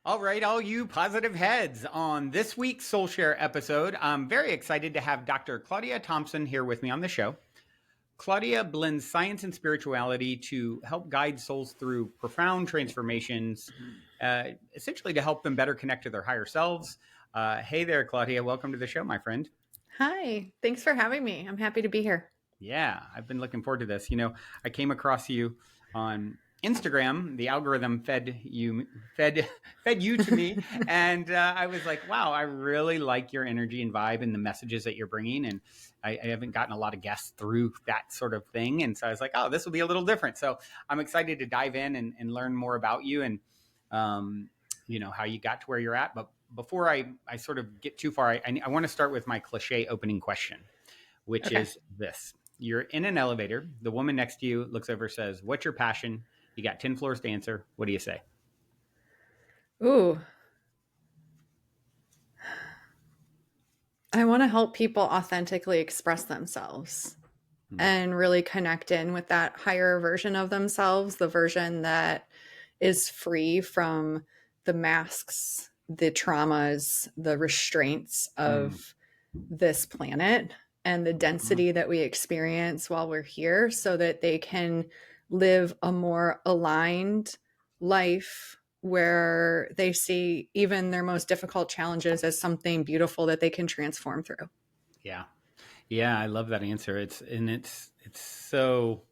All right, all you positive heads. On this week's Soul Share episode, I'm very excited to have Dr. Claudia Thompson here with me on the show. Claudia blends science and spirituality to help guide souls through profound transformations, essentially to help them better connect to their higher selves. Hey there, Claudia. Welcome to the show, my friend. Hi, thanks for having me. I'm happy to be here. Yeah, I've been looking forward to this. You know, I came across you on Instagram. The algorithm fed you to me, and I was like, wow, I really like your energy and vibe and the messages that you're bringing. And I haven't gotten a lot of guests through that sort of thing, and so I was like, oh, this will be a little different. So I'm excited to dive in and learn more about you and how you got to where you're at. But before I sort of get too far, I want to start with my cliche opening question, which Okay. is this. You're in an elevator. The woman next to you looks over, says, "What's your passion?" You got 10 floors to answer. What do you say? Ooh, I want to help people authentically express themselves Hmm. and really connect in with that higher version of themselves, the version that is free from the masks, the traumas, the restraints Hmm. of this planet and the Hmm. density that we experience while we're here so that they can live a more aligned life where they see even their most difficult challenges as something beautiful that they can transform through. Yeah. Yeah, I love that answer. It's so,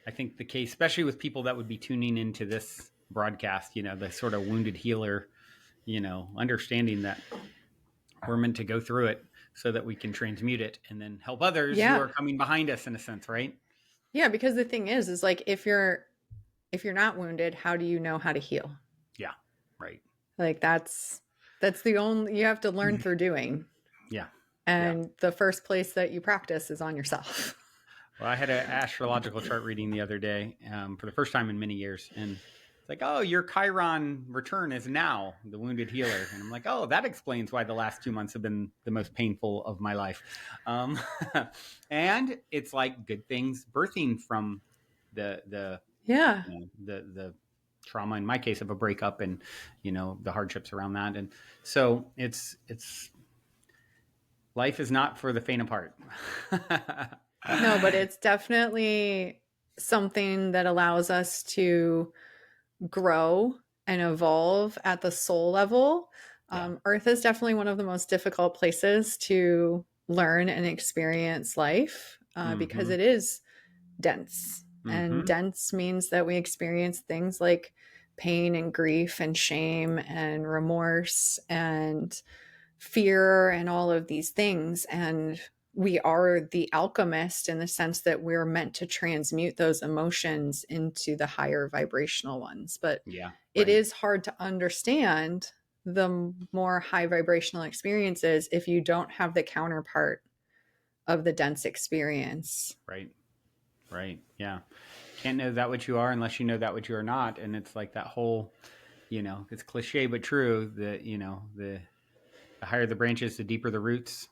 I think the case, especially with people that would be tuning into this broadcast, the sort of wounded healer, understanding that we're meant to go through it so that we can transmute it and then help others who Yeah. are coming behind us in a sense, right? Yeah, because the thing is like if you're not wounded, how do you know how to heal? Yeah. Right. Like that's the only you have to learn through doing. Yeah. Yeah. And the first place that you practice is on yourself. Well, I had an astrological chart reading the other day for the first time in many years. And it's like, oh, your Chiron return is now, the wounded healer. And I'm like, oh, that explains why the last 2 months have been the most painful of my life. Um, and it's like good things birthing from the Yeah. the trauma, in my case, of a breakup and, the hardships around that. And so it's life is not for the faint of heart. No, but it's definitely something that allows us to grow and evolve at the soul level. Yeah. Earth is definitely one of the most difficult places to learn and experience life because Mm-hmm. it is dense. And Mm-hmm. dense means that we experience things like pain and grief and shame and remorse and fear and all of these things. And we are the alchemist in the sense that we're meant to transmute those emotions into the higher vibrational ones. But Yeah. it Right. is hard to understand the more high vibrational experiences if you don't have the counterpart of the dense experience. Right. Right. Yeah. Can't know that what you are unless you know that what you are not. And it's like that whole, it's cliche but true that, the higher the branches, the deeper the roots,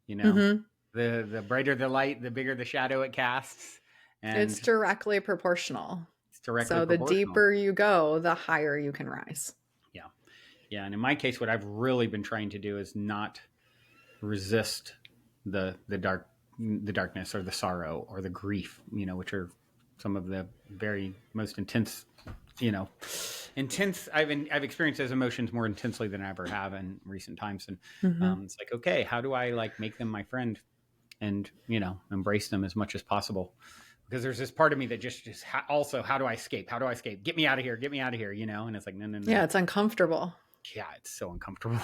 you know, Mm-hmm. the brighter the light, the bigger the shadow it casts. It's And directly proportional. it's directly So the proportional. deeper you go, the higher you can rise. Yeah. Yeah. And in my case, what I've really been trying to do is not resist the darkness or the sorrow or the grief, which are some of the very most intense, you know, intense. I've experienced those emotions more intensely than I ever have in recent times, and Mm-hmm. it's like, okay, how do I like make them my friend and embrace them as much as possible? Because there's this part of me that just also, how do I escape? How do I escape? Get me out of here! Get me out of here! And it's like, no, no, Yeah, no. it's uncomfortable. Yeah, it's so uncomfortable.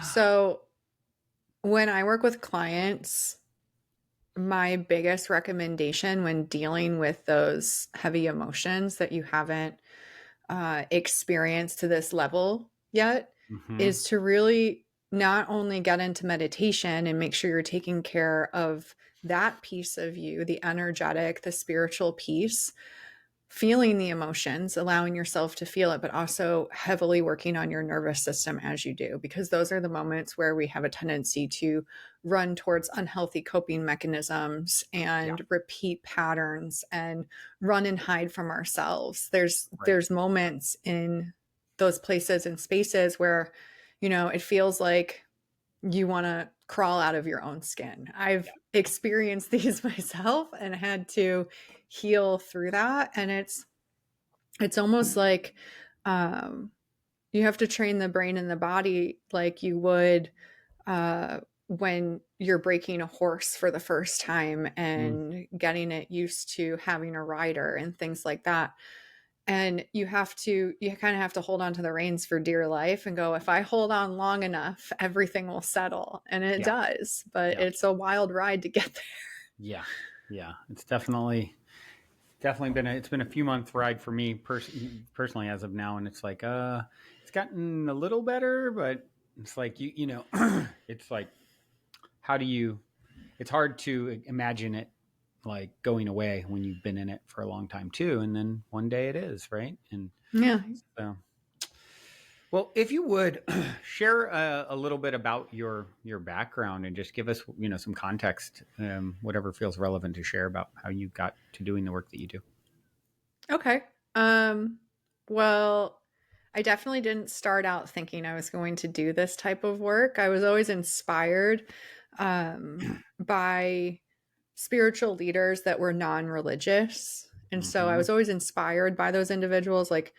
So when I work with clients, my biggest recommendation when dealing with those heavy emotions that you haven't experienced to this level yet Hmm. is to really not only get into meditation and make sure you're taking care of that piece of you, the energetic, the spiritual piece, feeling the emotions, allowing yourself to feel it, but also heavily working on your nervous system as you do, because those are the moments where we have a tendency to run towards unhealthy coping mechanisms Yeah. and repeat patterns and run and hide from ourselves. There's Right. there's moments in those places and spaces where, it feels like you want to crawl out of your own skin. I've experienced these myself and had to heal through that. And it's almost like you have to train the brain and the body like you would when you're breaking a horse for the first time and getting it used to having a rider and things like that. And you kind of have to hold on to the reins for dear life and go, if I hold on long enough, everything will settle. And it does, but it's a wild ride to get there. Yeah. Yeah. It's definitely been a few month ride for me personally as of now. And it's like, it's gotten a little better, but it's like, it's like, it's hard to imagine it like going away when you've been in it for a long time too. And then one day it is, right. And yeah. So, well, if you would share a little bit about your background and just give us, some context, whatever feels relevant to share about how you got to doing the work that you do. Okay. Well, I definitely didn't start out thinking I was going to do this type of work. I was always inspired by spiritual leaders that were non-religious. And so I was always inspired by those individuals like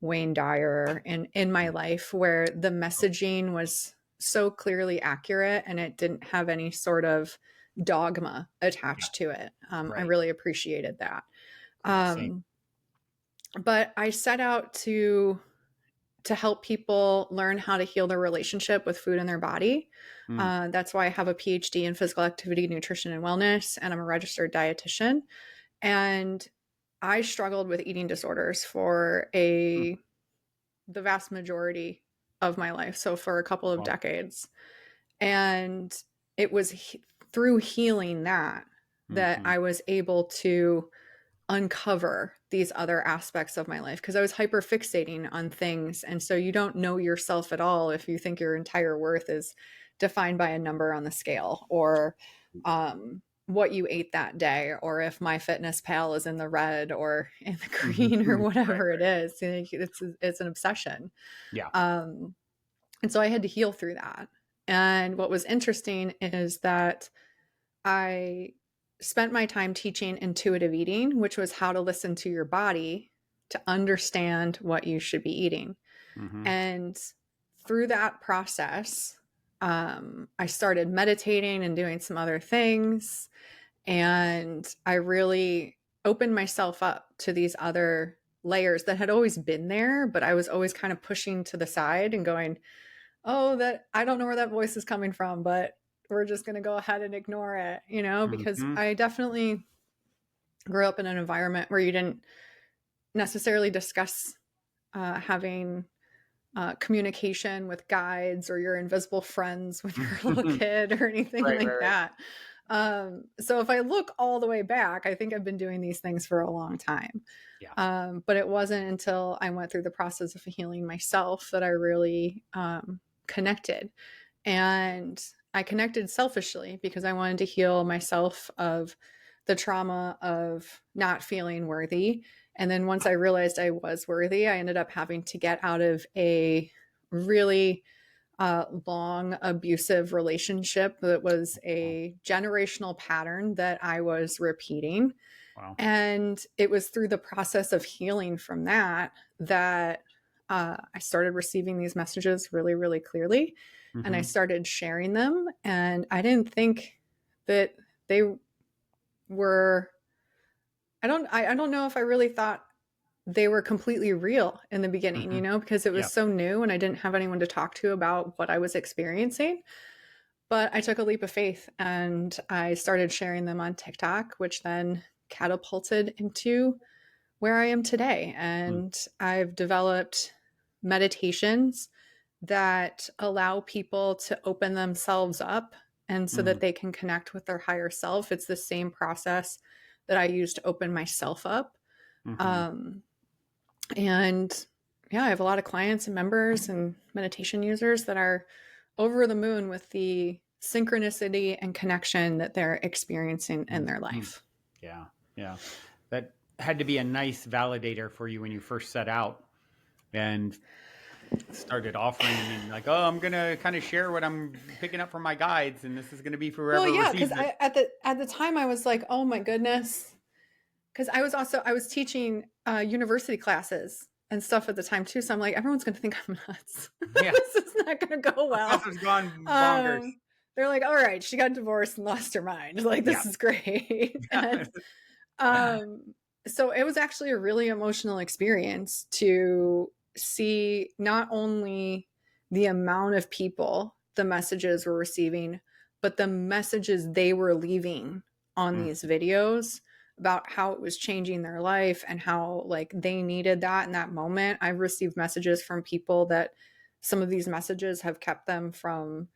Wayne Dyer in my life, where the messaging was so clearly accurate and it didn't have any sort of dogma attached to it. I really appreciated that. But I set out to help people learn how to heal their relationship with food and their body. That's why I have a PhD in physical activity, nutrition, and wellness, and I'm a registered dietitian. And I struggled with eating disorders for the vast majority of my life, so for a couple of decades. And it was through healing that I was able to uncover these other aspects of my life, because I was hyper fixating on things. And so you don't know yourself at all if you think your entire worth is defined by a number on the scale, or what you ate that day, or if MyFitnessPal is in the red or in the green or whatever it is. It's an obsession. Yeah. And so I had to heal through that. And what was interesting is that I spent my time teaching intuitive eating, which was how to listen to your body to understand what you should be eating. And through that process, I started meditating and doing some other things. And I really opened myself up to these other layers that had always been there, but I was always kind of pushing to the side and going, oh, that I don't know where that voice is coming from, but we're just going to go ahead and ignore it, because I definitely grew up in an environment where you didn't necessarily discuss having communication with guides or your invisible friends when you're a little kid or anything that. So if I look all the way back, I think I've been doing these things for a long time. But it wasn't until I went through the process of healing myself that I really connected. And I connected selfishly because I wanted to heal myself of the trauma of not feeling worthy. And then once I realized I was worthy, I ended up having to get out of a really long abusive relationship that was a generational pattern that I was repeating. And it was through the process of healing from that I started receiving these messages really, really clearly. And I started sharing them. And I didn't think that they were, I don't know if I really thought they were completely real in the beginning, because it was so new and I didn't have anyone to talk to about what I was experiencing. But I took a leap of faith and I started sharing them on TikTok, which then catapulted into where I am today. And I've developed meditations that allow people to open themselves up and so that they can connect with their higher self. It's the same process that I use to open myself up. And yeah, I have a lot of clients and members and meditation users that are over the moon with the synchronicity and connection that they're experiencing in their life. Yeah. Yeah. That had to be a nice validator for you when you first set out. And started offering and like, oh, I'm gonna kind of share what I'm picking up from my guides, and this is gonna be for Well, whoever yeah, because receives it. at the time I was like, oh my goodness, because I was teaching university classes and stuff at the time too. So I'm like, everyone's gonna think I'm nuts. Yeah, This is not gonna go well. professor's gone bonkers. Um, they're like, all right, she got divorced and lost her mind. Like, Yeah. this is great. And um, so it was actually a really emotional experience to see not only the amount of people the messages were receiving, but the messages they were leaving on Mm, these videos about how it was changing their life and how like they needed that in that moment. I've received messages from people that some of these messages have kept them from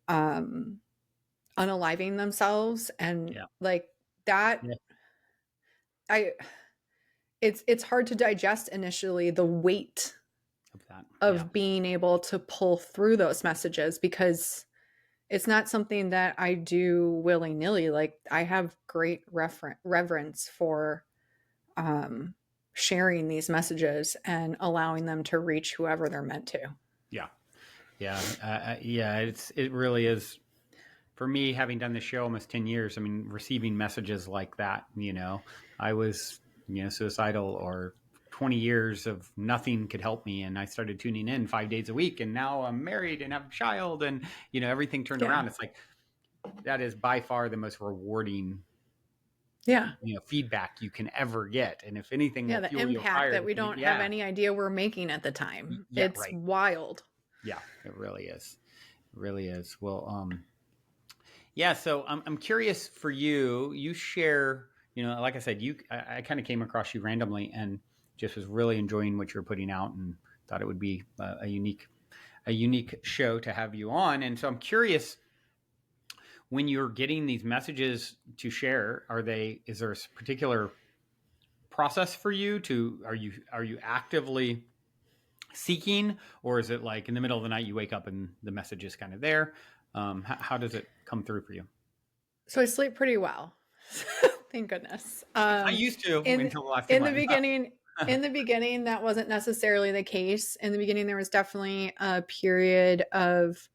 um unaliving themselves, and yeah. like that Yeah. I it's hard to digest initially, the weight Of that. Yeah. of being able to pull through those messages, because it's not something that I do willy-nilly. Like, I have great reverence for um sharing these messages and allowing them to reach whoever they're meant to. Yeah. Yeah. Yeah. It really is. For me, having done the show almost 10 years, I mean, receiving messages like that, I was, suicidal, or 20 years of nothing could help me. And I started tuning in 5 days a week, and now I'm married and have a child, and, everything turned Yeah. around. It's like, that is by far the most rewarding, Yeah. feedback you can ever get. And if anything Yeah, will the fuel your impact fire that to we continue. don't have Yeah. any idea we're making at the time. Yeah. It's Right. wild. Yeah, it really is. It really is. Well, yeah, so I'm curious for you. You share, like I said, I kind of came across you randomly and just was really enjoying what you're putting out, and thought it would be a unique show to have you on. And so I'm curious, when you're getting these messages to share, is there a particular process for you to are you actively seeking, or is it like in the middle of the night you wake up and the message is kind of there? How does it come through for you? So I sleep pretty well. Thank goodness. I used to In until the last 2 in the months. beginning, that wasn't necessarily the case. In the beginning, there was definitely a period of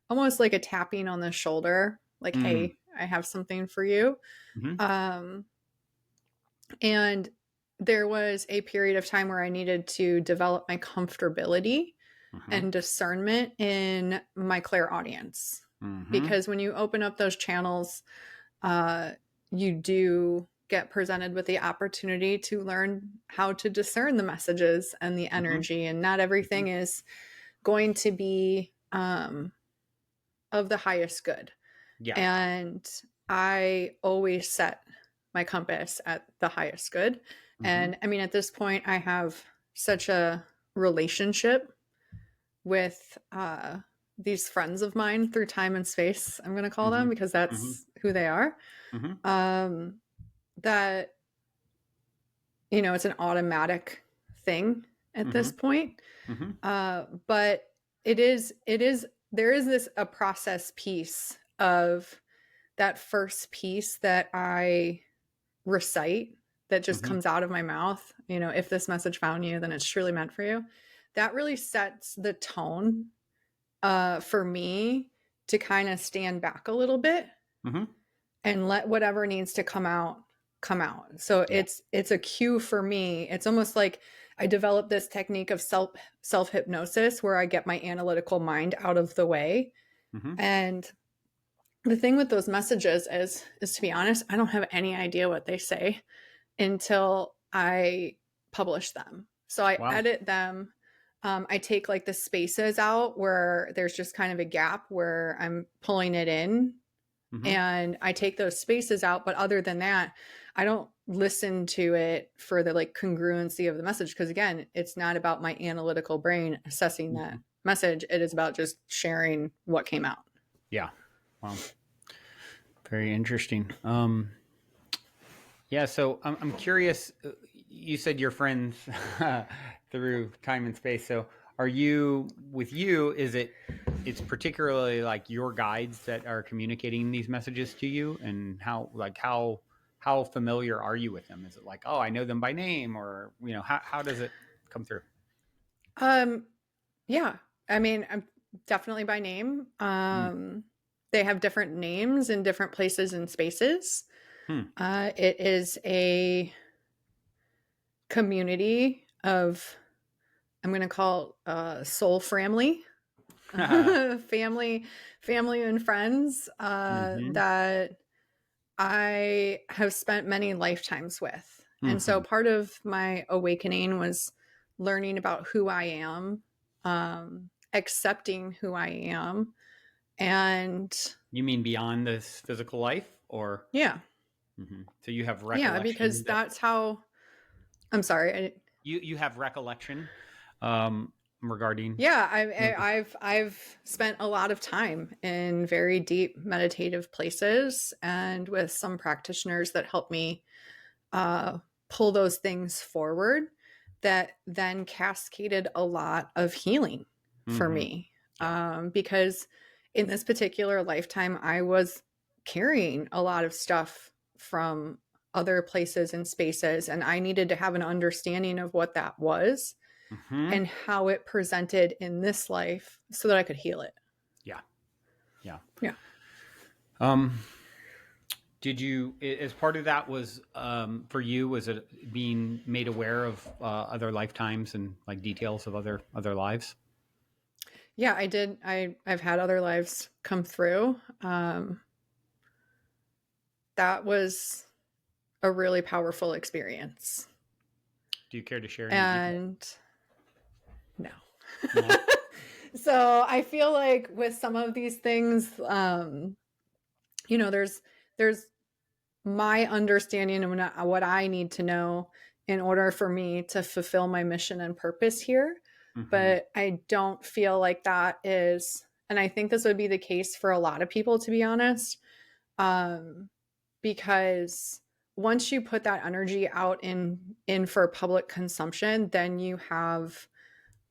almost like a tapping on the shoulder, like, Mm, "Hey, I have something for you." mm-hmm, Um, and there was a period of time where I needed to develop my comfortability mm-hmm, and discernment in my clairaudience, mm-hmm, because when you open up those channels, uh, you do get presented with the opportunity to learn how to discern the messages and the mm-hmm, energy, and not mm-hmm. everything is going to be of the highest good. Yeah. And I always set my compass at the highest good. Mm-hmm, And I mean, at this point, I have such a relationship with these friends of mine through time and space, I'm going to call mm-hmm, them, because mm-hmm, that's who they are. mm-hmm, Um, that, it's an automatic thing at mm-hmm, this point. mm-hmm, But there is a process piece of that first piece that I recite, that just mm-hmm. comes out of my mouth. If this message found you, then it's truly meant for you. That really sets the tone for me to kind of stand back a little bit Mm-hmm. and let whatever needs to come out come out. So Yeah. it's a cue for me. It's almost like I developed this technique of self hypnosis where I get my analytical mind out of the way. Mm-hmm. And the thing with those messages is to be honest, I don't have any idea what they say until I publish them. So I Wow. edit them. I take like the spaces out where there's just kind of a gap where I'm pulling it in, Mm-hmm. and I take those spaces out. But other than that, I don't listen to it for the like congruency of the message, because again, it's not about my analytical brain assessing Mm-hmm. that message. It is about just sharing what came out. Yeah. Wow. Very interesting. Yeah. So I'm curious. You said you're friends through time and space. So are you with you? It's particularly like your guides that are communicating these messages to you, and how familiar are you with them? Is it like, oh, I know them by name, or how does it come through? Um, Yeah. I mean, I'm definitely by name. Hmm. They have different names in different places and spaces. Hmm. It is a community of, I'm going to call soul family, family, family and friends Hmm. that I have spent many lifetimes with. And so Hmm. part of my awakening was learning about who I am, accepting who I am. And You mean beyond this physical life, or yeah, so you have yeah, because recollection that that's how, I'm sorry. you have recollection regarding Yeah, some of this. I've spent a lot of time in very deep meditative places and with some practitioners that help me uh, pull those things forward that then cascaded a lot of healing for Hmm. me. Yeah. Because in this particular lifetime, I was carrying a lot of stuff from other places and spaces, and I needed to have an understanding of what that was Hmm. and how it presented in this life so that I could heal it. Yeah. Yeah. Yeah. Um, did you, as part of that, was for you, was it being made aware of other lifetimes and like details of other lives? Yeah, I did. I've had other lives come through. That was a really powerful experience. Do you care to share any details? And no. No. So I feel like with some of these things, there's my understanding of what I need to know in order for me to fulfill my mission and purpose here. Hmm. But I don't feel like that is, and I think this would be the case for a lot of people, to be honest, um, because once you put that energy out in for public consumption, then you have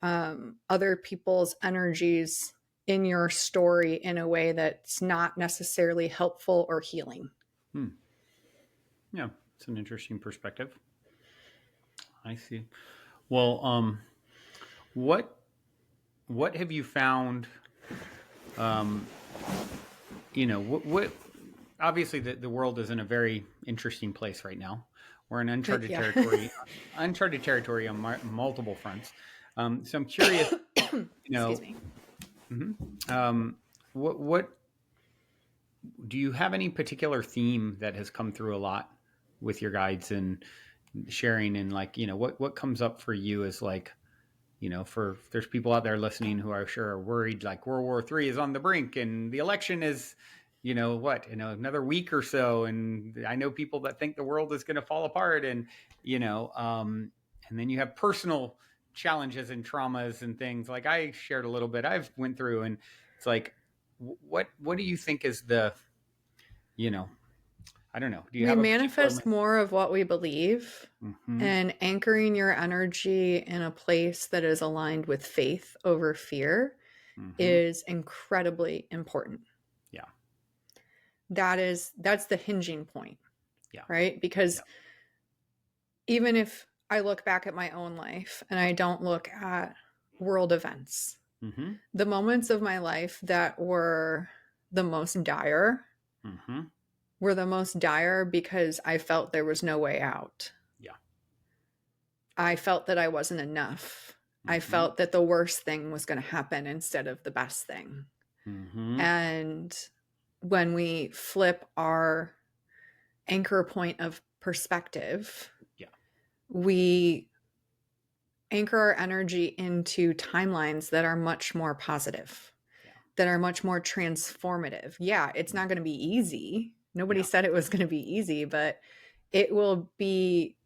other people's energies in your story in a way that's not necessarily helpful or healing. Hmm. Yeah, it's an interesting perspective. I see. Well, what what have you found? Um, what obviously the world is in a very interesting place right now. We're in Yeah. uncharted territory on multiple fronts. So I'm curious, you Excuse know, me. mhm. What do you have any particular theme that has come through a lot with your guides and sharing, and like, what comes up for you is like, for there's people out there listening who are sure are worried, like World War III is on the brink and the election is, another week or so. And I know people that think the world is going to fall apart, and, and then you have personal challenges and traumas and things like I shared a little bit I've went through. And it's like, what do you think is the, you know, I don't know. Do you We have a particular? manifest more of what we believe, Mm-hmm. and anchoring your energy in a place that is aligned with faith over fear Mm-hmm. is incredibly important. Yeah. That's the hinging point, Yeah. right? Yeah. Because even if I look back at my own life and I don't look at world events, Mm-hmm. the moments of my life that Mm-hmm. were the most dire because I felt there was no way out. Yeah. I felt that I wasn't enough. I Mm-hmm. felt that the worst thing was going to happen instead of the best thing. Mm-hmm. And when we flip our anchor point of perspective, Yeah. we anchor our energy into timelines that are much more positive, Yeah. that are much more transformative. Yeah, it's not going to be easy. Nobody Yeah. said it was going to be easy, but it will be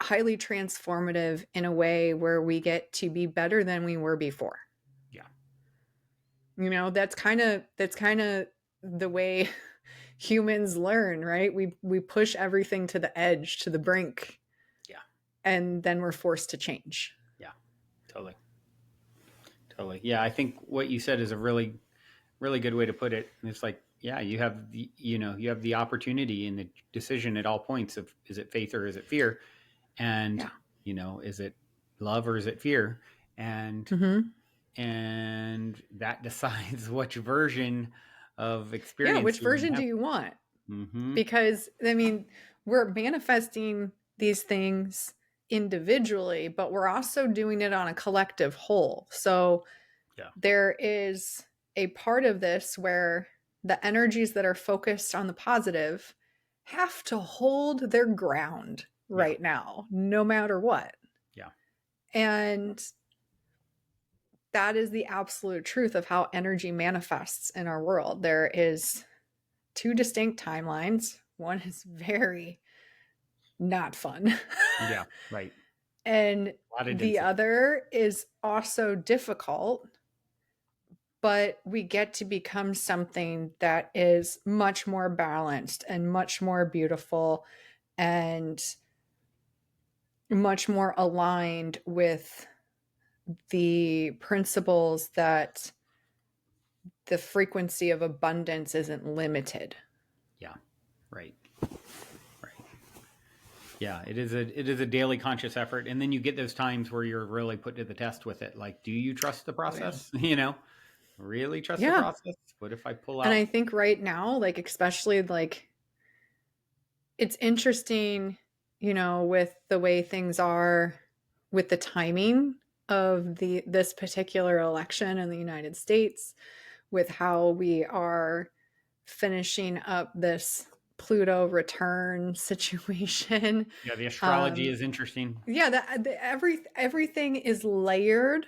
highly transformative in a way where we get to be better than we were before. Yeah. That's kind of the way humans learn, right? We push everything to the edge, to the brink, Yeah. and then we're forced to change. Yeah. Totally. Totally. Yeah. I think what you said is a really, really good way to put it. And it's like, yeah, you have the opportunity and the decision at all points of, is it faith or is it fear? And, Yeah. is it love or is it fear? and Mm-hmm. that decides which version of Yeah, experience which you're going to version have. do you want? Mm-hmm. Because I mean, we're manifesting these things individually, but we're also doing it on a collective whole. So Yeah. there is a part of this where the energies that are focused on the positive have to hold their ground Yeah. right now, no matter what. Yeah. And that is the absolute truth of how energy manifests in our world. There is two distinct timelines. One is very not fun. Yeah. Right. And A lot of the density. other is also difficult, but we get to become something that is much more balanced and much more beautiful and much more aligned with the principles that the frequency of abundance isn't limited. Yeah. Right. Right. Yeah, it is a daily conscious effort, and then you get those times where you're really put to the test with it. Like, do you trust the Oh, yeah. process? Really trust the Yeah. process? What if I pull And I out? think right now, like, especially like, it's interesting, with the way things are with the timing of this particular election in the United States, with how we are finishing up this Pluto return situation. Yeah, the astrology Um, is interesting. yeah, everything is layered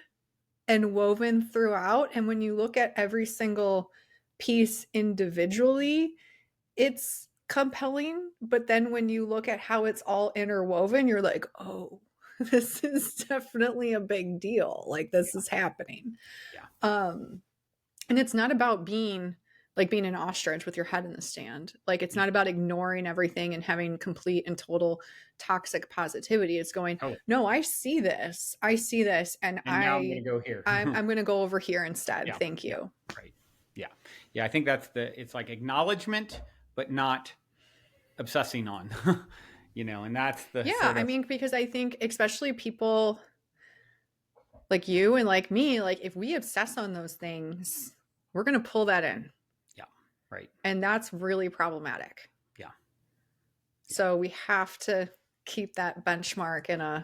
and woven throughout. And when you look at every single piece individually, it's compelling. But then when you look at how it's all interwoven, you're like, oh, this is definitely a big deal. Like, this is happening. Yeah, Um, and it's not about being an ostrich with your head in the stand. Like, it's yeah. not about ignoring everything and having complete and total toxic positivity. It's going, Oh, no, I see this, and and now I'm going to go here. I'm going to go over here instead. Yeah, Thank yeah, you. right. Yeah, yeah. I think it's like acknowledgement, but not obsessing on. And that's the Yeah, sort I of. mean, because I think especially people like you and like me, like, if we obsess on those things, we're going to pull that in. Yeah, right. And that's really problematic. Yeah, yeah, So we have to keep that benchmark in yeah,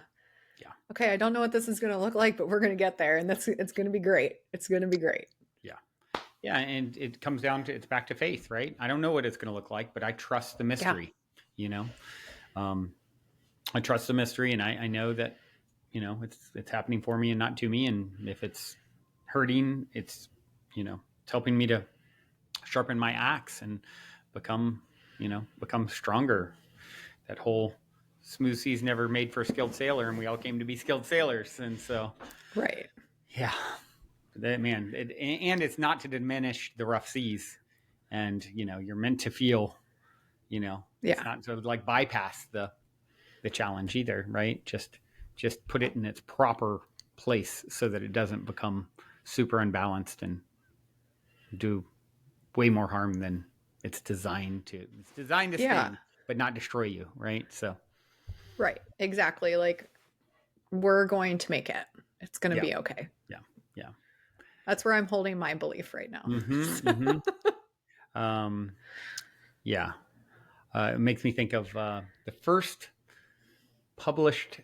okay, I don't know what this is going to look like, but we're going to get there, and it's going to be great. It's going to be great. yeah. Yeah, and it comes down to it's back to faith, right? I don't know what it's going to look like, but I trust the Yeah. mystery. You know, um, I trust the mystery, and I know that it's happening for me and not to me. And if it's hurting, it's helping me to sharpen my axe and become become stronger. That whole smooth seas never made for a skilled sailor, and we all came to be skilled sailors. And so, Right. yeah, man, and it's not to diminish the rough seas. And you're meant to feel. It's Yeah. not to like bypass the challenge either, right? Just put it in its proper place so that it doesn't become super unbalanced and do way more harm than it's designed to. It's designed to Yeah. sting, but not destroy you, right? So, Right. Exactly. Like, we're going to make it. It's going to yeah, be okay. yeah, yeah. That's where I'm holding my belief right now. Mm-hmm, mm-hmm. Yeah. It makes me think of the first published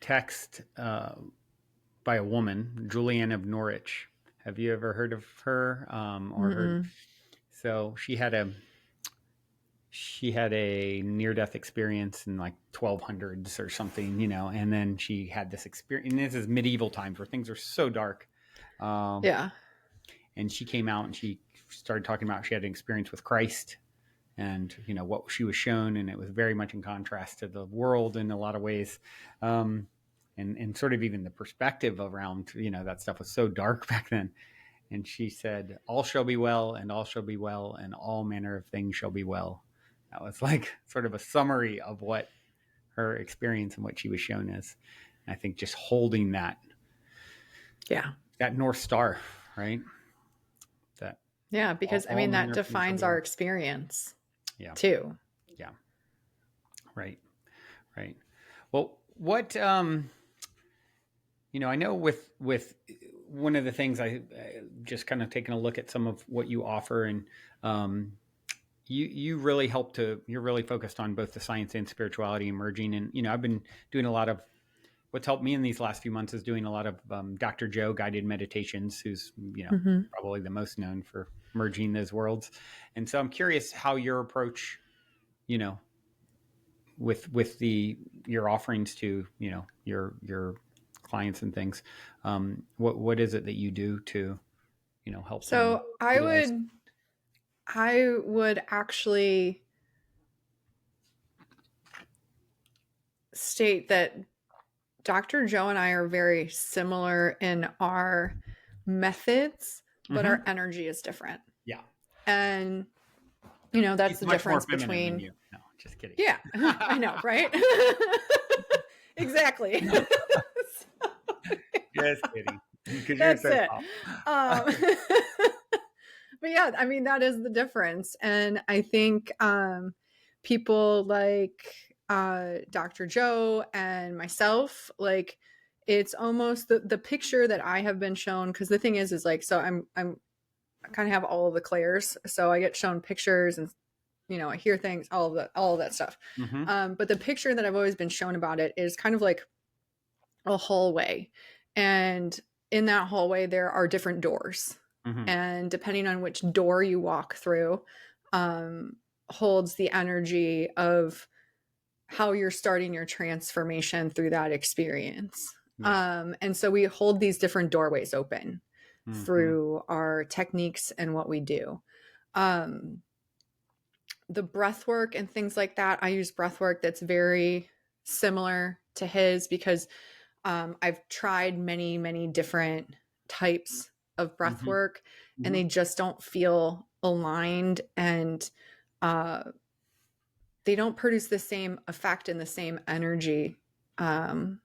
text by a woman, Julianne of Norwich. Have you ever heard of her or heard? Mm-mm. So she had a near death experience in like 1200s or something, and then she had this experience. And this is medieval times where things are so dark. Um, Yeah. and she came out and she started talking about she had an experience with Christ and what she was shown, and it was very much in contrast to the world in a lot of ways. And sort of even the perspective around that stuff was so dark back then. And she said, all shall be well, and all shall be well, and all manner of things shall be well. That was like sort of a summary of what her experience and what she was shown is. And I think just holding that Yeah. North Star, right? That Yeah. Because I all mean, that manner of things shall defines be our well. experience Yeah, too. yeah, right, right. Well, what I know with one of the things I just kind of taking a look at some of what you offer, and um, you really help to, you're really focused on both the science and spirituality emerging. And, I've been doing a lot of, what's helped me in these last few months is doing a lot of Dr. Joe guided meditations, who's, Mm-hmm. probably the most known for merging those worlds. And so I'm curious how your approach, you know, with your offerings to, your clients and things, what is it that you do to, help them So utilize? I would actually state that Dr. Joe and I are very similar in our methods, but Mm-hmm. our energy is different. Yeah. And, that's He's the much more difference feminine than between, you. No, just kidding. yeah, I know, right? Exactly. Just kidding. Because you're That's so it. soft. But yeah, I mean, that is the difference. And I think people like Dr. Joe and myself, like, it's almost the picture that I have been shown. Because the thing is like, so I kind of have all of the clairs. So I get shown pictures and, I hear things, all of that stuff. Mm-hmm. But the picture that I've always been shown about it is kind of like a hallway. And in that hallway, there are different doors. Mm-hmm. And depending on which door you walk through, holds the energy of how you're starting your transformation through that experience. Yeah. And so we hold these different doorways open Mm-hmm. through our techniques and what we do. Um, the breath work and things like that, I use breath work that's very similar to his because I've tried many, many different types of breath Mm-hmm. work and Mm-hmm. they just don't feel aligned, and uh, they don't produce the same effect and the same energy um,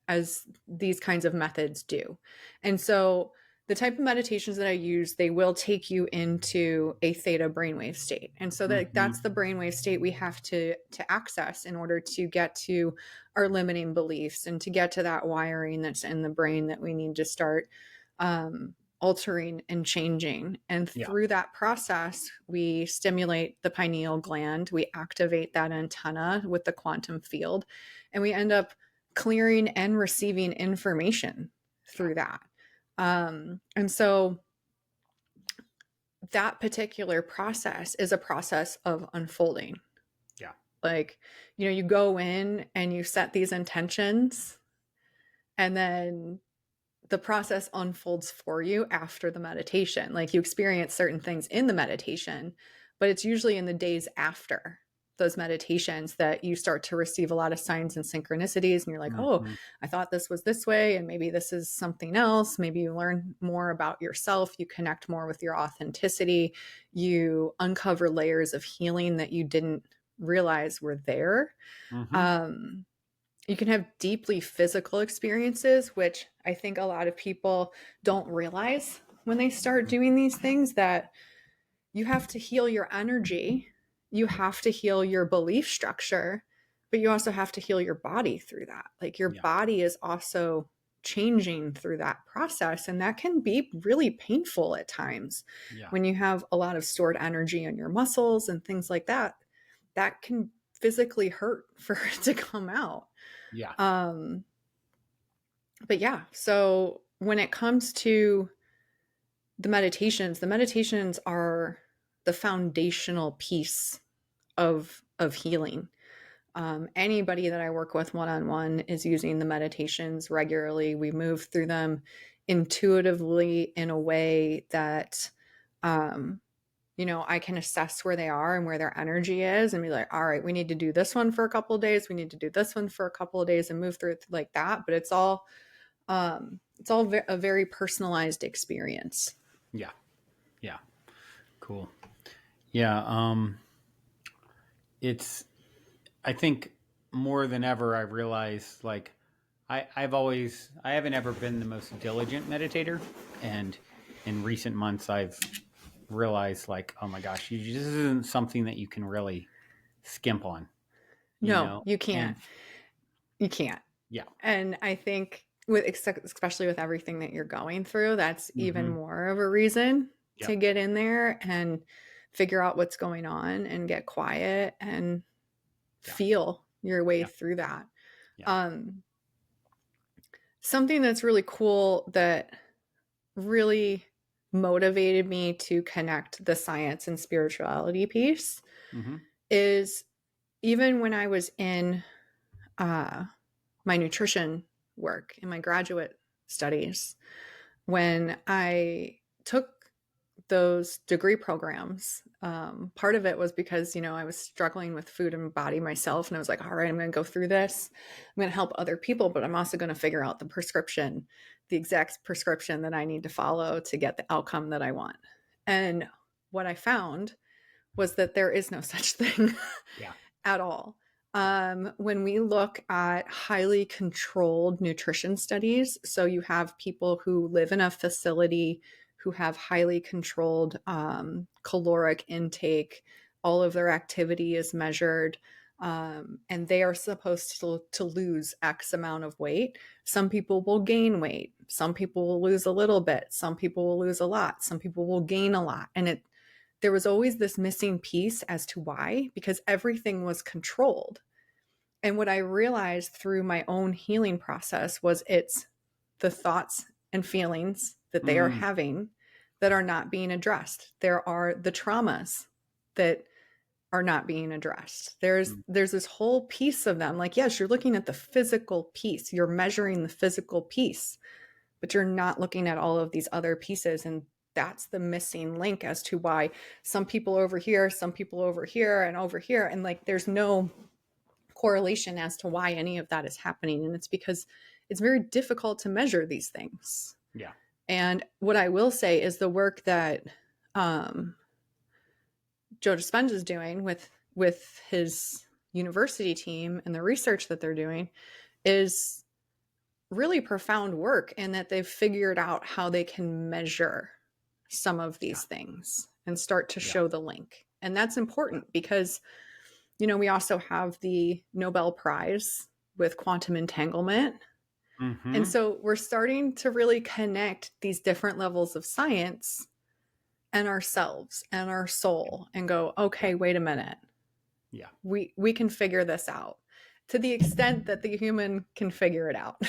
as these kinds of methods do. And so the type of meditations that I use, they will take you into a theta brainwave state. And so Mm-hmm. that's the brainwave state we have to access in order to get to our limiting beliefs and to get to that wiring that's in the brain that we need to start altering and changing. And Yeah. through that process, we stimulate the pineal gland, we activate that antenna with the quantum field, and we end up clearing and receiving information Yeah. through that. And so that particular process is a process of unfolding. Yeah. Like, you go in and you set these intentions, and then the process unfolds for you after the meditation. Like, you experience certain things in the meditation, but it's usually in the days after those meditations that you start to receive a lot of signs and synchronicities. And you're like, oh, Mm-hmm. I thought this was this way, and maybe this is something else. Maybe you learn more about yourself. You connect more with your authenticity. You uncover layers of healing that you didn't realize were there. Mm-hmm. Um, you can have deeply physical experiences, which I think a lot of people don't realize when they start doing these things, that you have to heal your energy, you have to heal your belief structure, but you also have to heal your body through that. Like, your Yeah. body is also changing through that process, and that can be really painful at times. Yeah. When you have a lot of stored energy in your muscles and things like that, that can physically hurt for it to come out. Yeah. um but yeah, so when it comes to the meditations are the foundational piece of healing. Anybody that I work with one-on-one is using the meditations regularly. We move through them intuitively in a way that um, I can assess where they are and where their energy is, and be like, all right, we need to do this one for a couple of days. We need to do this one for a couple of days, and move through it like that. But it's all a very personalized experience. Yeah. Yeah. Cool. Yeah. It's, I think more than ever, I realize, like, I haven't ever been the most diligent meditator. And in recent months, I've realized, like, oh my gosh, this isn't something that you can really skimp on, No, you And can't. You can't. yeah. And I think especially with everything that you're going through, that's even Mm-hmm. more of a reason to Yep. get in there and figure out what's going on and get quiet and Yeah. feel your way Yeah. through that. Yeah. Um, Something that's really cool that really motivated me to connect the science and spirituality piece Mm-hmm. is even when I was in uh, my nutrition work in my graduate studies, when I took those degree programs, part of it was because, I was struggling with food and body myself. And I was like, all right, I'm going to go through this. I'm going to help other people, but I'm also going to figure out the exact prescription that I need to follow to get the outcome that I want. And what I found was that there is no such thing Yeah. at all. Yeah. When we look at highly controlled nutrition studies, so you have people who live in a facility who have highly controlled caloric intake, all of their activity is measured, and they are supposed to lose X amount of weight. Some people will gain weight, some people will lose a little bit, some people will lose a lot, some people will gain a lot. And there was always this missing piece as to why, because everything was controlled. And what I realized through my own healing process was it's the thoughts and feelings that they are Mm. having that are not being addressed. There are the traumas that are not being addressed. Mm. There's this whole piece of them. Like, yes, you're looking at the physical piece, you're measuring the physical piece, but you're not looking at all of these other pieces. And that's the missing link as to why some people over here, some people over here, and over here. And like, there's no correlation as to why any of that is happening. And it's because it's very difficult to measure these things. Yeah. And what I will say is the work that um, Joe Dispenza is doing with his university team and the research that they're doing is really profound work, in that they've figured out how they can measure some of Yeah. these things and start to Yeah. show the link. And that's Yeah. important because, we also have the Nobel Prize with quantum entanglement. And Mm-hmm. so we're starting to really connect these different levels of science and ourselves and our soul and go, Yeah. okay, wait a minute. Yeah. We can figure this out to the extent that the human can figure it out.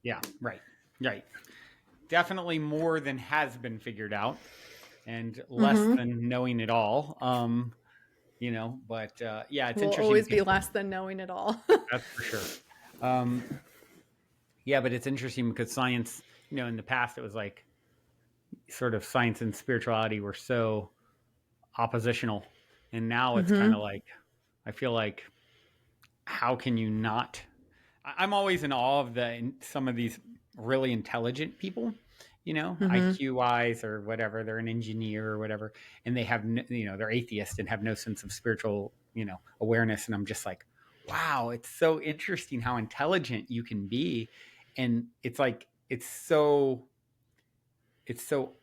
Yeah. Right. Right. Definitely more than has been figured out, and less Mm-hmm. than knowing it all. But yeah, it's Will interesting always be because less than knowing it all. that's for sure. Um, yeah, but it's interesting because science, in the past it was like sort of science and spirituality were so oppositional, and now it's kind of Mm-hmm. like I feel like how can you not? I'm always in awe of some of these really intelligent people, Mm-hmm. IQ wise or whatever. They're an engineer or whatever, and they have they're atheists and have no sense of spiritual awareness. And I'm just like, wow, it's so interesting how intelligent you can be, and it's like it's so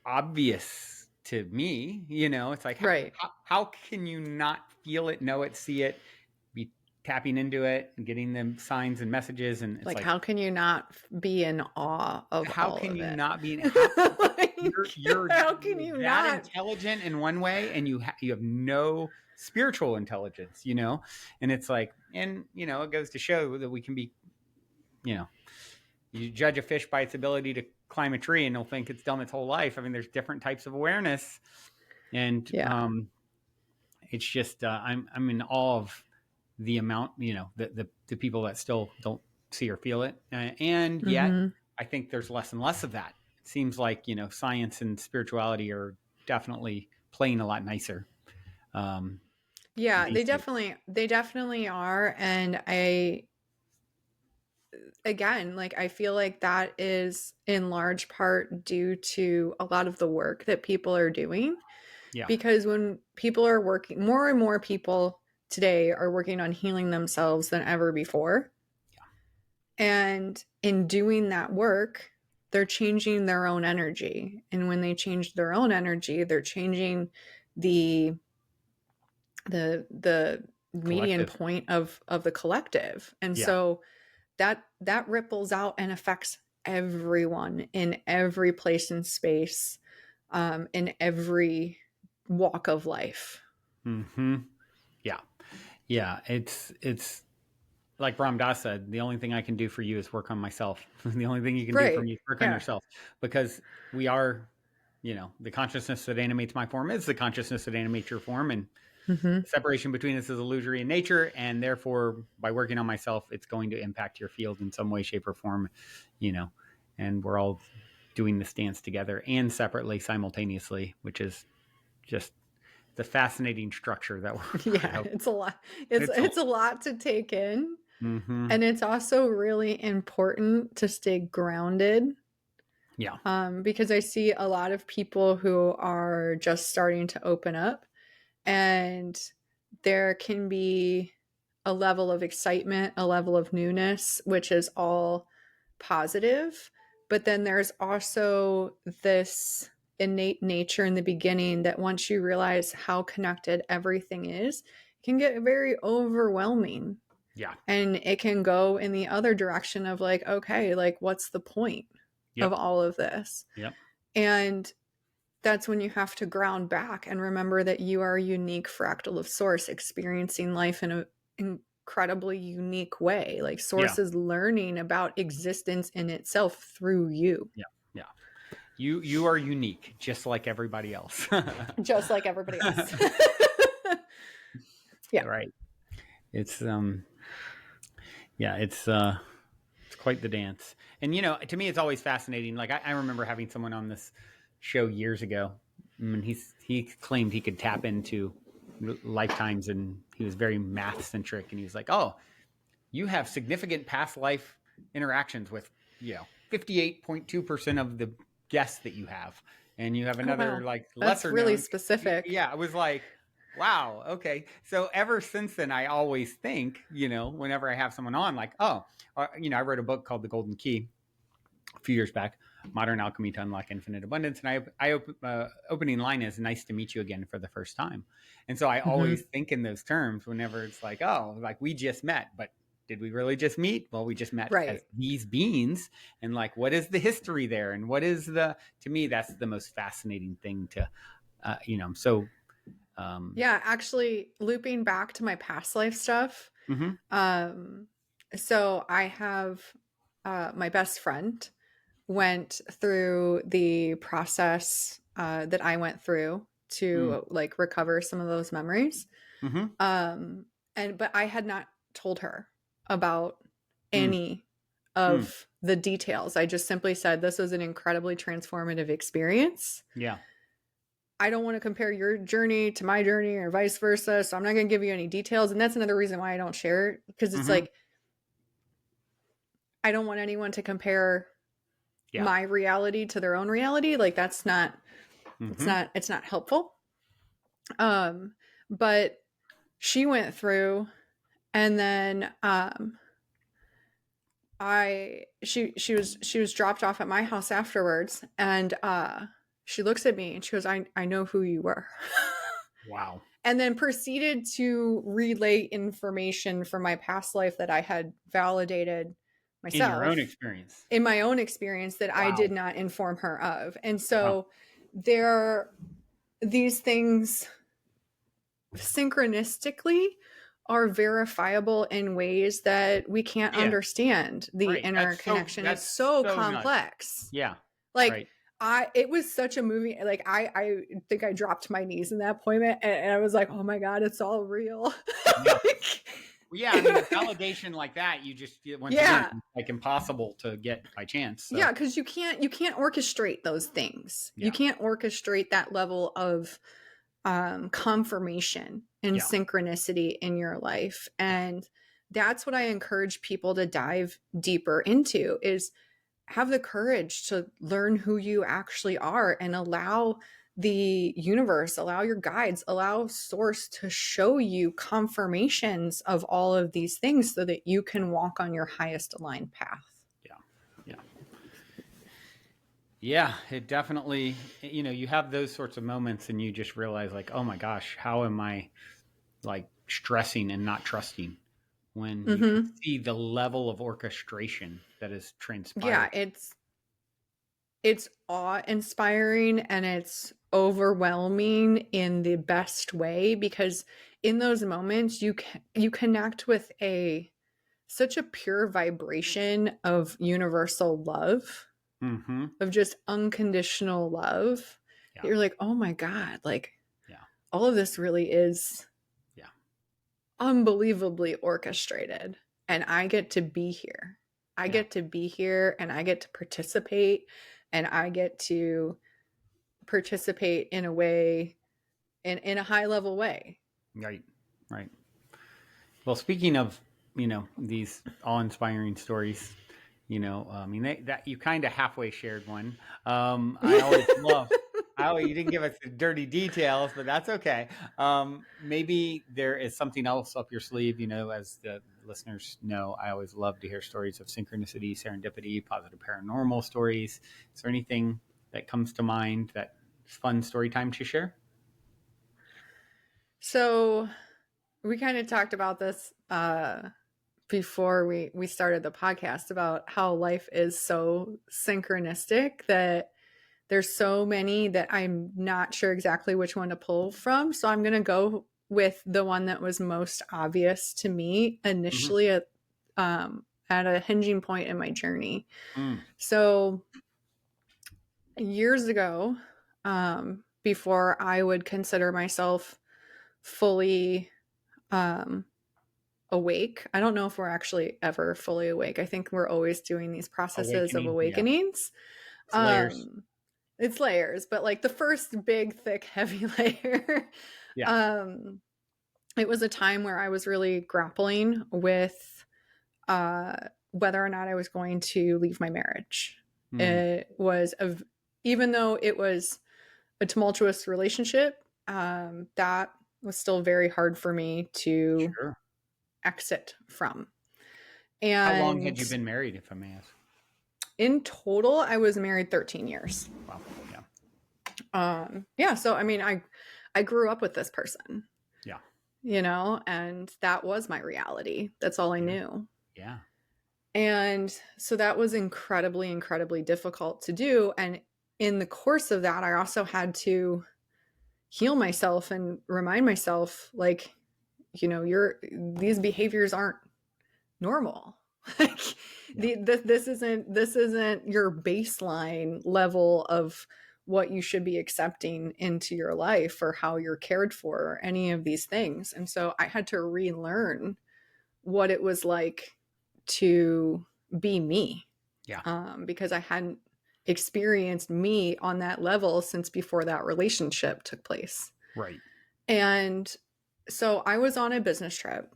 obvious to me. It's like Right. how can you not feel it, know it, see it, be tapping into it and getting them signs and messages, and it's Like, like how can you not be in awe of how all can of you it? not be how you're Like, you're how can you're you that not? intelligent in one way, and you have no spiritual intelligence, and it's like, and it goes to show that we can be, you know you judge a fish by its ability to climb a tree and they'll think it's dumb its whole life. I mean, there's different types of awareness, and Yeah. it's just I'm in awe of the amount, the people that still don't see or feel it, and yet Mm-hmm. I think there's less and less of that. It seems like science and spirituality are definitely playing a lot nicer Yeah, these days. they definitely are. And again, like, I feel like that is in large part due to a lot of the work that people are doing. Yeah, Because when people are working, more and more people today are working on healing themselves than ever before. And in doing that work, they're changing their own energy. And when they change their own energy, they're changing the the median collective. point of the collective. And Yeah, so that ripples out and affects everyone in every place and space, in every walk of life. Mm-hmm. Yeah. Yeah. It's like Ram Dass said, the only thing I can do for you is work on myself. The only thing you can do for Right. me is work on Yeah. yourself, because we are, the consciousness that animates my form is the consciousness that animates your form. And Mm-hmm. the separation between us is illusory in nature. And therefore, by working on myself, it's going to impact your field in some way, shape, or form, and we're all doing this dance together and separately simultaneously, which is just the fascinating structure that we're part Yeah, of. it's a lot. It's a lot to take in. Mm-hmm. And it's also really important to stay grounded, Yeah. because I see a lot of people who are just starting to open up, and there can be a level of excitement, a level of newness, which is all positive. But then there's also this innate nature in the beginning that once you realize how connected everything is, it can get very overwhelming. Yeah. And it can go in the other direction of like, okay, like what's the point of Yep. all of this? Yep. And that's when you have to ground back and remember that you are a unique fractal of source experiencing life in an incredibly unique way. Like Yeah. source is learning about existence in itself through you. Yeah. Yeah. You are unique, just like everybody else. Just like everybody else. Yeah. Right. It's yeah, it's quite the dance. And to me it's always fascinating. Like I remember having someone on this show years ago, and he claimed he could tap into lifetimes, and he was very math centric, and he was like, "Oh, you have significant past life interactions with 58.2% of the guests that you have, and you have Oh, another wow. like That's lesser really known." specific. Yeah, I was like, wow, okay. So ever since then, I always think, whenever I have someone on, like, oh, I wrote a book called The Golden Key a few years back, Modern Alchemy to Unlock Infinite Abundance. And opening line is "Nice to meet you again for the first time." And so I Mm-hmm. always think in those terms whenever it's like, oh, like we just met, but did we really just meet? Well, we just met Right. as these beings. And like, what is the history there? And what is to me, that's the most fascinating thing to, so. Yeah, actually, looping back to my past life stuff. Mm-hmm. So I have my best friend went through the process that I went through to like recover some of those memories. Mm-hmm. But I had not told her about Mm. any Mm. of the details. I just simply said this was an incredibly transformative experience. Yeah. I don't want to compare your journey to my journey or vice versa. So I'm not going to give you any details. And that's another reason why I don't share it, because it's Mm-hmm. like, I don't want anyone to compare Yeah. my reality to their own reality. Like that's not, Mm-hmm. it's not helpful. But she went through, and then, she was dropped off at my house afterwards, and she looks at me and she goes, I know who you were. Wow. And then proceeded to relay information from my past life that I had validated In your own myself experience. in my own experience that I Wow. did not inform her of. And Wow. so there, these things synchronistically are verifiable in ways that we can't Yeah. understand. The Right. interconnection is That's so so nuts. complex. Yeah. Like Right. it was such a movie. Like I think I dropped my knees in that appointment, and I was like, oh my God, it's all real. Yeah. Like, Well, yeah. I mean, a validation like that, you just once again, yeah. like impossible to get by chance. So. Yeah, because you can't orchestrate those things. Yeah. You can't orchestrate that level of confirmation and Yeah. synchronicity in your life. And that's what I encourage people to dive deeper into, is have the courage to learn who you actually are and allow the universe, allow your guides, allow source to show you confirmations of all of these things so that you can walk on your highest aligned path. Yeah. Yeah. Yeah. It definitely, you have those sorts of moments and you just realize like, oh my gosh, how am I like stressing and not trusting? when you can Mm-hmm. see the level of orchestration that is Yeah, transpired. it's awe-inspiring and it's overwhelming in the best way, because in those moments you connect with a such a pure vibration of universal love, Mm-hmm. of just unconditional love, that Yeah. you're like, oh my God, like Yeah. all of this really is Yeah. unbelievably orchestrated. And I get to be here. I Yeah. get to be here and I get to participate, and I get to participate in a way, in a high level way. Right. Right. Well, speaking of, these awe-inspiring stories, I mean, that you kind of halfway shared one. I always love. You didn't give us the dirty details, but that's okay. Maybe there is something else up your sleeve. As the listeners know, I always love to hear stories of synchronicity, serendipity, positive paranormal stories. Is there anything that comes to mind that's fun story time to share? So we kind of talked about this before we started the podcast, about how life is so synchronistic that there's so many that I'm not sure exactly which one to pull from. So I'm going to go with the one that was most obvious to me Mm-hmm. initially at a hinging point in my journey. Mm. So years ago, before I would consider myself fully um, awake. I don't know if we're actually ever fully awake. I think we're always doing these processes of Awakening. Yeah. awakenings. It's layers. Um, it's layers, but like the first big, thick, heavy layer, Yeah. um, it was a time where I was really grappling with uh, whether or not I was going to leave my marriage. Mm. It was even though it was a tumultuous relationship, that was still very hard for me to Sure. exit from. How long had And you been married, if I may ask? in total, I was married 13 years. Wow. Yeah. Yeah. So, I mean, I grew up with this person, Yeah. and that was my reality. That's all I Yeah. knew. Yeah. And so that was incredibly, incredibly difficult to do. And in the course of that, I also had to heal myself and remind myself, like, these behaviors aren't normal. Like Yeah. this isn't your baseline level of what you should be accepting into your life, or how you're cared for, or any of these things. And so I had to relearn what it was like to be me, Yeah. because I hadn't experienced me on that level since before that relationship took place. Right. And so I was on a business trip,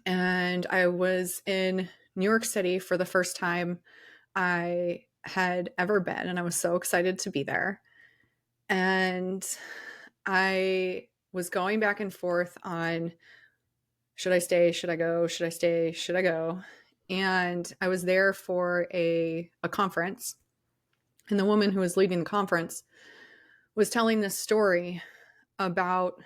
and I was in New York City for the first time I had ever been. And I was so excited to be there. And I was going back and forth on, should I stay? Should I go? Should I stay? Should I go? And I was there for a conference. And the woman who was leading the conference was telling this story about,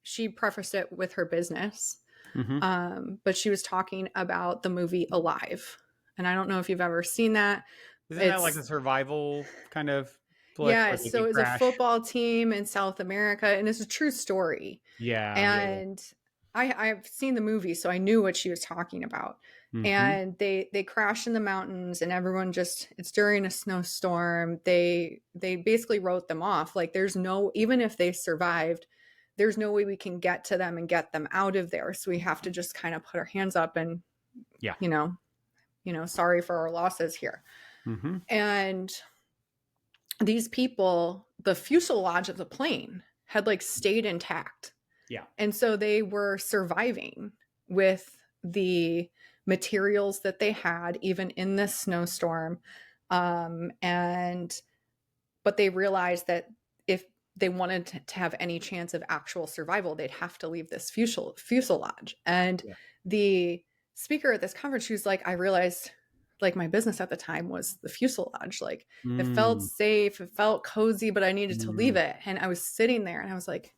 she prefaced it with her business. Mm-hmm. But she was talking about the movie Alive. And I don't know if you've ever seen that. Isn't that like a It's, survival kind of flick yeah, where they so could it's a crash? football team in South America, and it's a true story. Yeah. Yeah. Yeah. And I've seen the movie, so I knew what she was talking about. Mm-hmm. And they crash in the mountains, and everyone just, it's during a snowstorm. They basically wrote them off. Like, there's no, even if they survived, there's no way we can get to them and get them out of there. So we have to just kind of put our hands up and, Yeah. sorry for our losses here. Mm-hmm. And these people, the fuselage of the plane had like stayed intact. Yeah. And so they were surviving with the materials that they had, even in this snowstorm. But they realized that if they wanted to have any chance of actual survival, they'd have to leave this fuselage. And Yeah. the speaker at this conference, she was like, I realized, like, my business at the time was the fuselage. Like, it felt Mm. safe, it felt cozy, but I needed to leave Mm. it. And I was sitting there and I was like,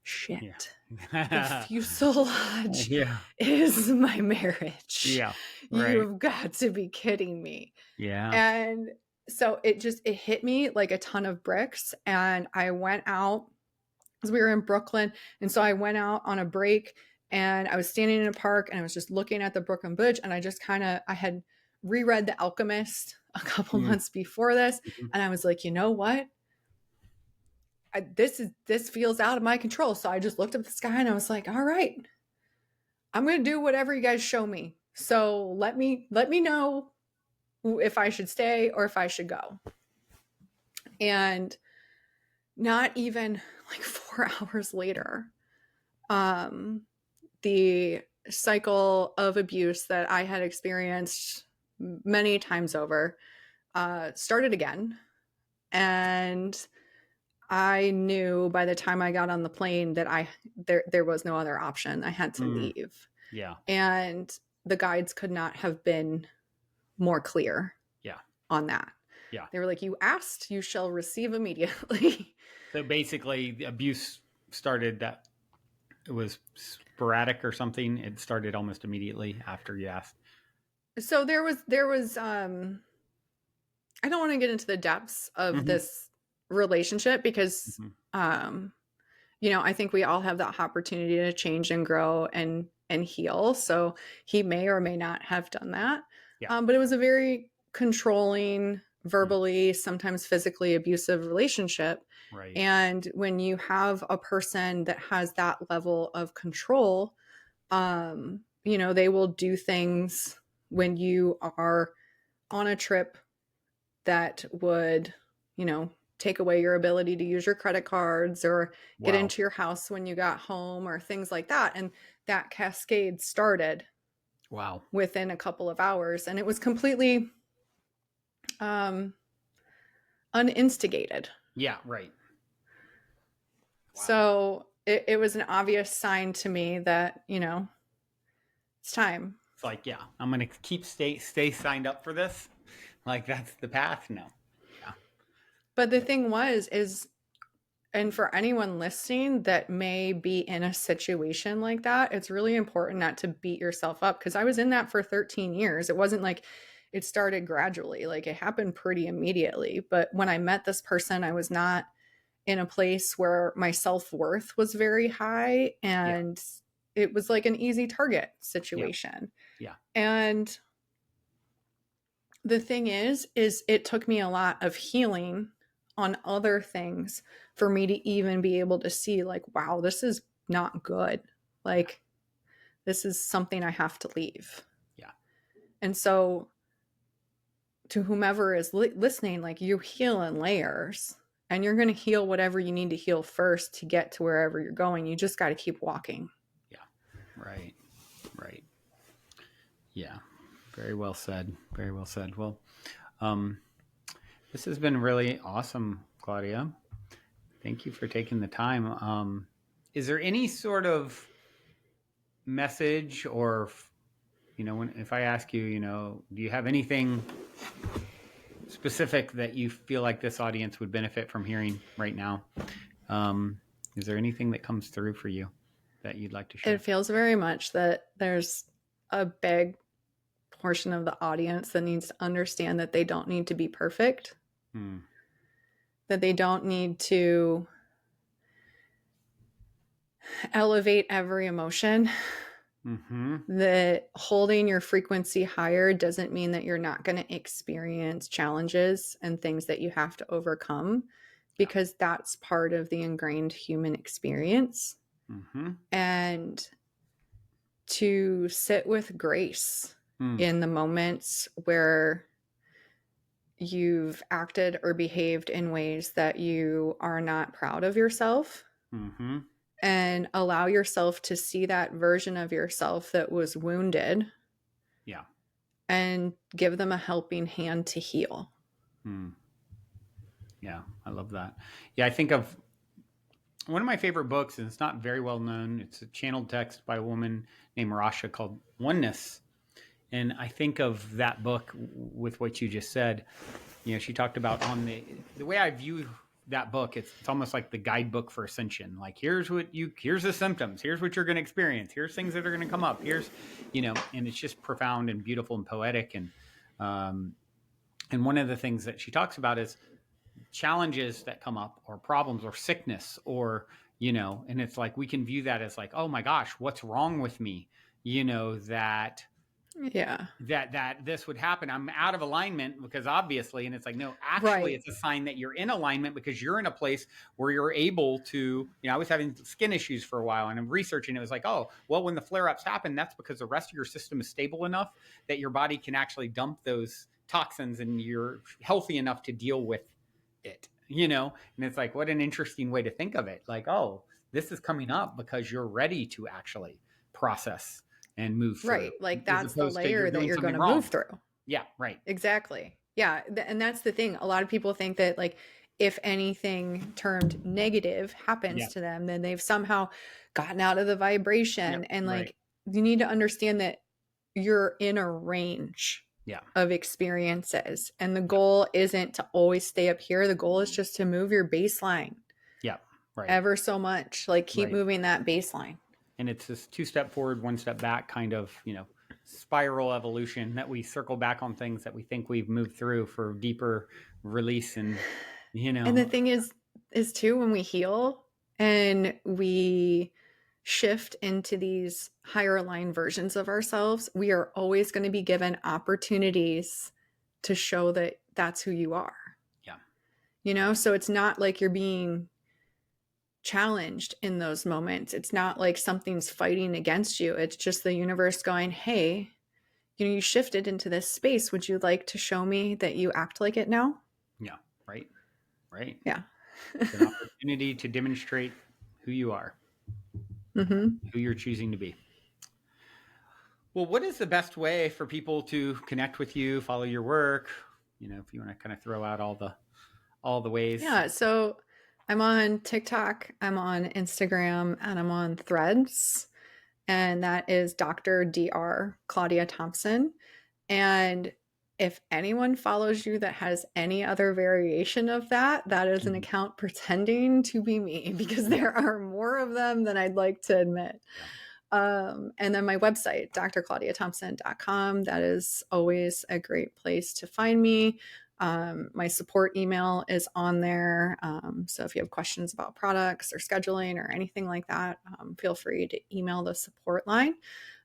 shit. The Yeah. fuselage Yeah. is my marriage. Yeah. Right. You've got to be kidding me. Yeah. And so it hit me like a ton of bricks. And I went out because we were in Brooklyn. And so I went out on a break and I was standing in a park and I was just looking at the Brooklyn Bridge. And I had reread The Alchemist a couple months before this. And I was like, you know what? This feels out of my control. So I just looked up the sky and I was like, all right, I'm going to do whatever you guys show me. So let me know if I should stay or if I should go. And not even like 4 hours later, the cycle of abuse that I had experienced many times over started again. And I knew by the time I got on the plane that there was no other option. I had to leave. Yeah. And the guides could not have been more clear on that. Yeah. They were like, you asked, you shall receive immediately. So basically the abuse started that it was sporadic or something. It started almost immediately after you asked. So there was I don't want to get into the depths of this relationship because I think we all have that opportunity to change and grow and heal. So he may or may not have done that. Yeah. But it was a very controlling, verbally, sometimes physically abusive relationship. Right. And when you have a person that has that level of control, they will do things when you are on a trip that would, take away your ability to use your credit cards or get into your house when you got home or things like that. And that cascade started within a couple of hours. And it was completely uninstigated. Yeah, right. Wow. So it was an obvious sign to me that, it's time. It's like, yeah, I'm going to stay signed up for this. Like that's the path. No. Yeah. But the thing and for anyone listening that may be in a situation like that, it's really important not to beat yourself up because I was in that for 13 years. It wasn't like it started gradually, like it happened pretty immediately. But when I met this person, I was not in a place where my self-worth was very high and it was like an easy target situation. Yeah. And the thing is it took me a lot of healing on other things for me to even be able to see like, wow, this is not good. Like this is something I have to leave. Yeah. And so to whomever is listening, like you heal in layers and you're going to heal whatever you need to heal first to get to wherever you're going. You just got to keep walking. Yeah. Right. Right. Yeah. Very well said. Very well said. Well, this has been really awesome, Claudia. Thank you for taking the time. Is there any sort of message or, if I ask you, do you have anything specific that you feel like this audience would benefit from hearing right now? Is there anything that comes through for you that you'd like to share? It feels very much that there's a big portion of the audience that needs to understand that they don't need to be perfect. That they don't need to elevate every emotion. That holding your frequency higher doesn't mean that you're not going to experience challenges and things that you have to overcome, because that's part of the ingrained human experience. And to sit with grace in the moments where you've acted or behaved in ways that you are not proud of yourself, and allow yourself to see that version of yourself that was wounded, and give them a helping hand to heal. Yeah, I love that. Yeah, I think of one of my favorite books, and it's not very well known. It's a channeled text by a woman named Rasha called Oneness. And I think of that book with what you just said. She talked about on the way I view that book, it's almost like the guidebook for ascension. Like, here's the symptoms, here's what you're going to experience, here's things that are going to come up, here's, and it's just profound and beautiful and poetic. And one of the things that she talks about is challenges that come up, or problems, or sickness, or, and it's like, we can view that as like, oh my gosh, what's wrong with me? That this would happen. I'm out of alignment, because obviously, and it's like, no, actually, it's a sign that you're in alignment, because you're in a place where you're able to, I was having skin issues for a while, and I'm researching. It was like, oh, well, when the flare-ups happen, that's because the rest of your system is stable enough that your body can actually dump those toxins, and you're healthy enough to deal with it, and it's like, what an interesting way to think of it. Like, oh, this is coming up because you're ready to actually process and move through. Right. Like, that's the layer that you're going to move through. Yeah. Right. Exactly. Yeah. And that's the thing. A lot of people think that, like, if anything termed negative happens to them, then they've somehow gotten out of the vibration. And like, you need to understand that you're in a range of experiences. And the goal isn't to always stay up here. The goal is just to move your baseline. Yeah. Right. Ever so much. Like, keep moving that baseline. And it's this 2-step forward, 1-step back kind of, spiral evolution, that we circle back on things that we think we've moved through for deeper release. And, And the thing is too, when we heal and we shift into these higher aligned versions of ourselves, we are always going to be given opportunities to show that that's who you are. Yeah. So it's not like you're being challenged in those moments. It's not like something's fighting against you. It's just the universe going, hey, you shifted into this space. Would you like to show me that you act like it now? Yeah. Right. Yeah. It's an opportunity to demonstrate who you are, who you're choosing to be. Well, what is the best way for people to connect with you, follow your work? If you want to kind of throw out all the ways. Yeah. So I'm on TikTok, I'm on Instagram, and I'm on Threads. And that is Dr. Claudia Thompson. And if anyone follows you that has any other variation of that, that is an account pretending to be me, because there are more of them than I'd like to admit. And then my website, drclaudiathompson.com. That is always a great place to find me. My support email is on there. So if you have questions about products or scheduling or anything like that, feel free to email the support line.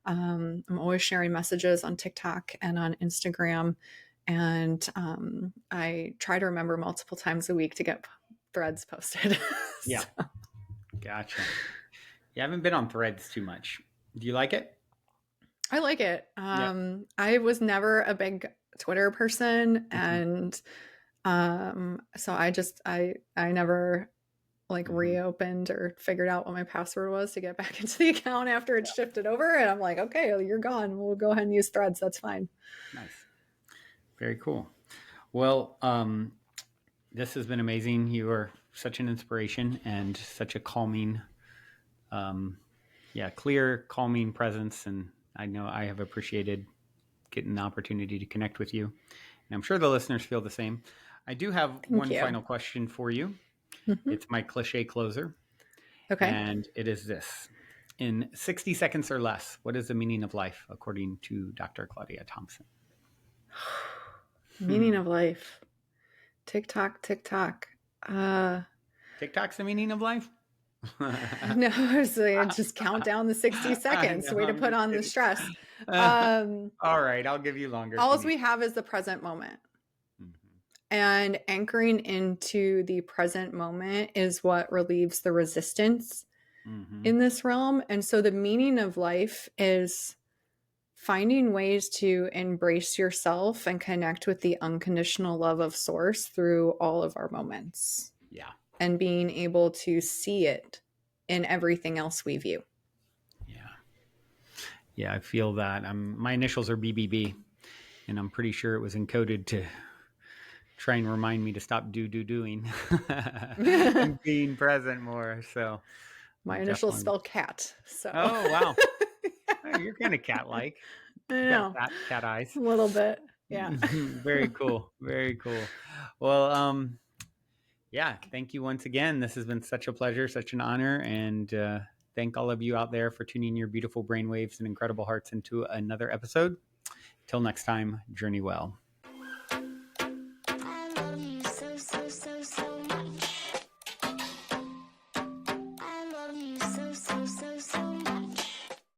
I'm always sharing messages on TikTok and on Instagram. And I try to remember multiple times a week to get threads posted. Yeah. Gotcha. You haven't been on Threads too much. Do you like it? I like it. I was never a big Twitter person, and so I never reopened or figured out what my password was to get back into the account after it shifted over, and I'm like, okay, you're gone, we'll go ahead and use Threads, that's fine. Nice. Very cool. Well, this has been amazing. You are such an inspiration and such a calming, clear, calming presence, and I know I have appreciated getting the opportunity to connect with you. And I'm sure the listeners feel the same. I do have one final question for you. It's my cliche closer. Okay. And it is this. In 60 seconds or less, what is the meaning of life according to Dr. Claudia Thompson? Meaning of life. TikTok. TikTok's the meaning of life? No, so just count down the 60 seconds. Way to put on the stress. All right, I'll give you longer. All we have is the present moment. And anchoring into the present moment is what relieves the resistance in this realm. And so the meaning of life is finding ways to embrace yourself and connect with the unconditional love of source through all of our moments. Yeah. And being able to see it in everything else we view. Yeah, I feel that. My initials are BBB, and I'm pretty sure it was encoded to try and remind me to stop doing and being present more. So my initials spell cat. So oh wow, oh, you're kind of cat-like. I know. Cat eyes. A little bit. Yeah. Very cool. Very cool. Well, Yeah, thank you once again. This has been such a pleasure, such an honor, and thank all of you out there for tuning your beautiful brainwaves and incredible hearts into another episode. Till next time, journey well.